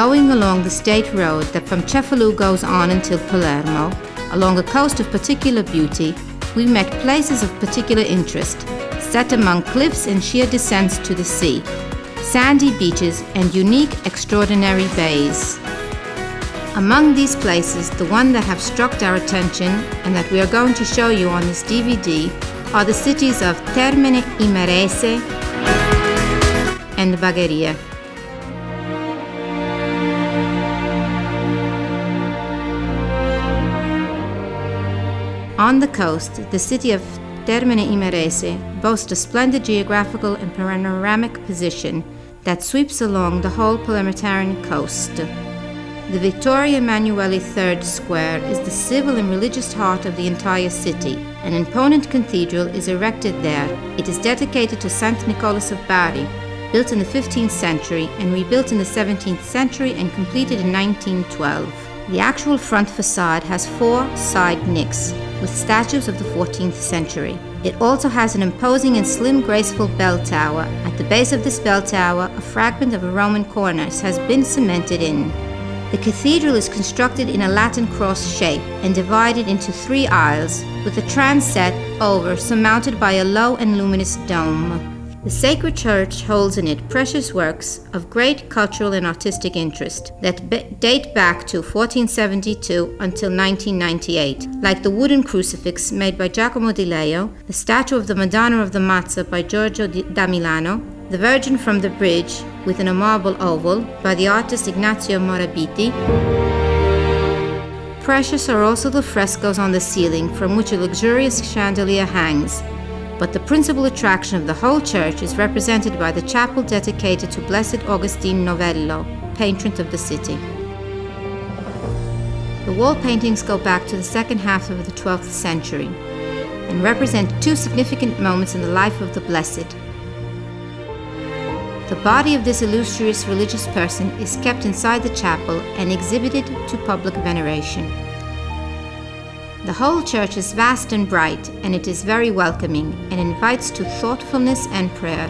going along the state road that from Cefalù goes on until Palermo, along a coast of particular beauty, we met places of particular interest, set among cliffs and sheer descents to the sea, sandy beaches and unique, extraordinary bays. Among these places, the one that have struck our attention and that we are going to show you on this DVD are the cities of Termini Imerese and Bagheria. On the coast, the city of Termini Imerese boasts a splendid geographical and panoramic position that sweeps along the whole Palermitarian coast. The Vittorio Emanuele III Square is the civil and religious heart of the entire city. An imponent cathedral is erected there. It is dedicated to Saint Nicholas of Bari, built in the 15th century and rebuilt in the 17th century and completed in 1912. The actual front facade has 4 side niches with statues of the 14th century. It also has an imposing and slim, graceful bell tower. At the base of this bell tower, a fragment of a Roman cornice has been cemented in. The cathedral is constructed in a Latin cross shape and divided into 3 aisles, with a transept over surmounted by a low and luminous dome. The sacred church holds in it precious works of great cultural and artistic interest that date back to 1472 until 1998, like the wooden crucifix made by Giacomo di Leo, the statue of the Madonna of the Mazza by Giorgio da Milano, the Virgin from the Bridge within a marble oval by the artist Ignazio Morabiti. Precious are also the frescoes on the ceiling from which a luxurious chandelier hangs, but the principal attraction of the whole church is represented by the chapel dedicated to Blessed Augustine Novello, patron of the city. The wall paintings go back to the second half of the 12th century and represent 2 significant moments in the life of the Blessed. The body of this illustrious religious person is kept inside the chapel and exhibited to public veneration. The whole church is vast and bright, and it is very welcoming and invites to thoughtfulness and prayer.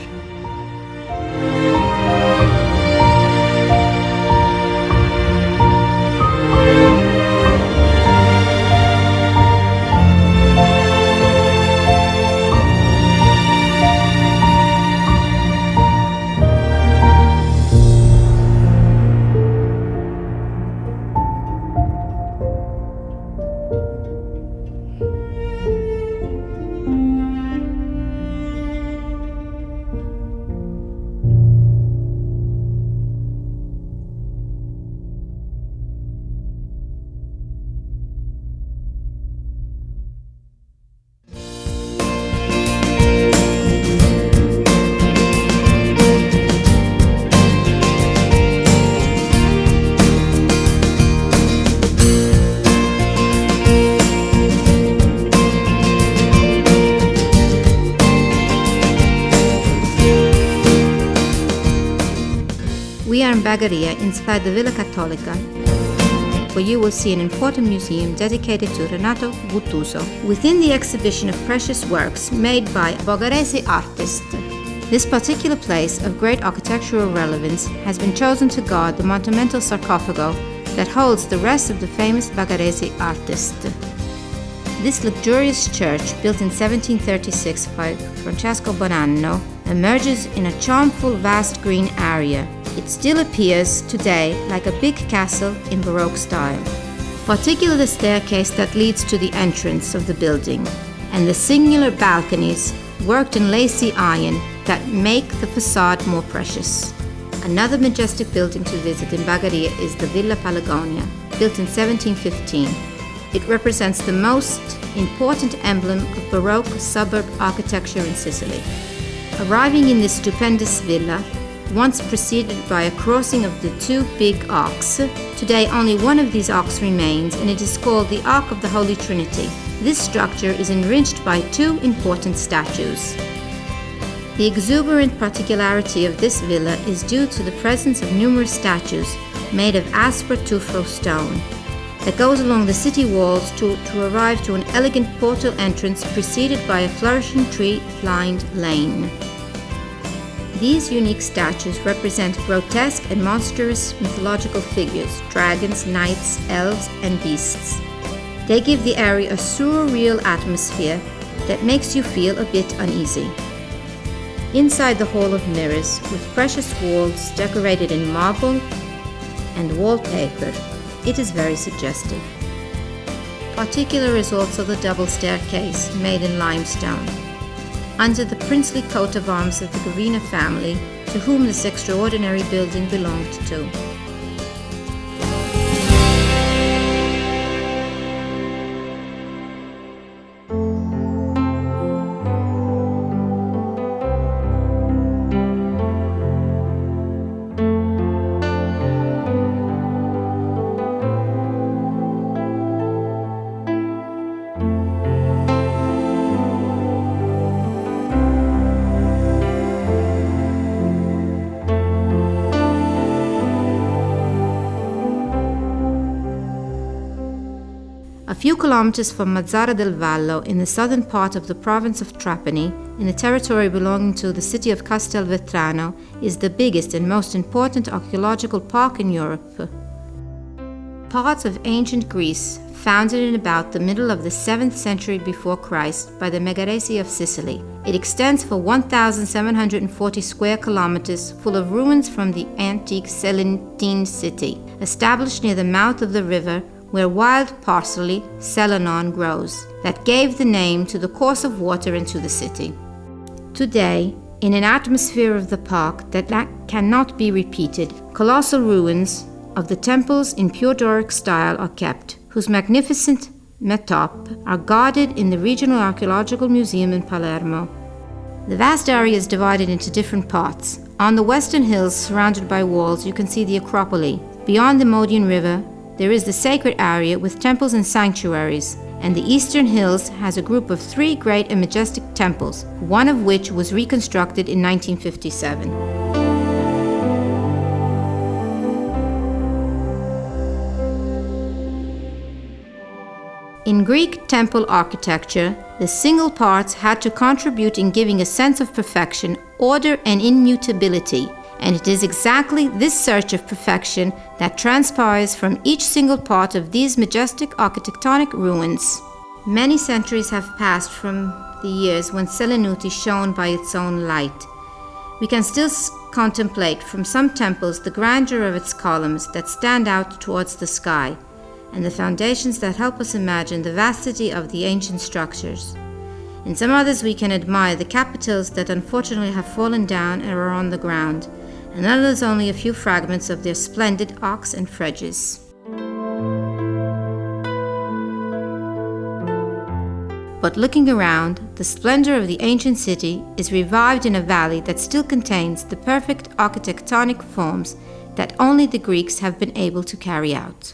We are in Bagheria, inside the Villa Cattolica, where you will see an important museum dedicated to Renato Guttuso, within the exhibition of precious works made by Bagherese artists. This particular place of great architectural relevance has been chosen to guard the monumental sarcophago that holds the rest of the famous Bagherese artist. This luxurious church, built in 1736 by Francesco Bonanno, emerges in a charmful, vast green area. It still appears today like a big castle in Baroque style. Particularly the staircase that leads to the entrance of the building, and the singular balconies worked in lacy iron that make the facade more precious. Another majestic building to visit in Bagheria is the Villa Palagonia, built in 1715. It represents the most important emblem of Baroque suburb architecture in Sicily. Arriving in this stupendous villa, once preceded by a crossing of the 2 big arcs, today only one of these arcs remains, and it is called the Ark of the Holy Trinity. This structure is enriched by 2 important statues. The exuberant particularity of this villa is due to the presence of numerous statues made of asper tuffo stone that goes along the city walls to arrive to an elegant portal entrance preceded by a flourishing tree-lined lane. These unique statues represent grotesque and monstrous mythological figures, dragons, knights, elves, and beasts. They give the area a surreal atmosphere that makes you feel a bit uneasy. Inside the Hall of Mirrors, with precious walls decorated in marble and wallpaper, it is very suggestive. Particular is also the double staircase made in limestone, under the princely coat of arms of the Bagheria family, to whom this extraordinary building belonged to. A few kilometers from Mazzara del Vallo, in the southern part of the province of Trapani, in a territory belonging to the city of Castelvetrano, is the biggest and most important archaeological park in Europe. Parts of ancient Greece, founded in about the middle of the 7th century before Christ by the Megaresi of Sicily. It extends for 1,740 square kilometers, full of ruins from the antique Selinunte city, established near the mouth of the river, where wild parsley, Selenon, grows, that gave the name to the course of water into the city. Today, in an atmosphere of the park that cannot be repeated, colossal ruins of the temples in pure Doric style are kept, whose magnificent metopes are guarded in the Regional Archaeological Museum in Palermo. The vast area is divided into different parts. On the western hills, surrounded by walls, you can see the Acropolis. Beyond the Modian River, there is the sacred area with temples and sanctuaries, and the eastern hills has a group of 3 great and majestic temples, one of which was reconstructed in 1957. In Greek temple architecture, the single parts had to contribute in giving a sense of perfection, order, and immutability. And it is exactly this search of perfection that transpires from each single part of these majestic architectonic ruins. Many centuries have passed from the years when Selinunte shone by its own light. We can still contemplate from some temples the grandeur of its columns that stand out towards the sky, and the foundations that help us imagine the vastity of the ancient structures. In some others we can admire the capitals that unfortunately have fallen down and are on the ground, and others only a few fragments of their splendid arcs and fregges. But looking around, the splendor of the ancient city is revived in a valley that still contains the perfect architectonic forms that only the Greeks have been able to carry out.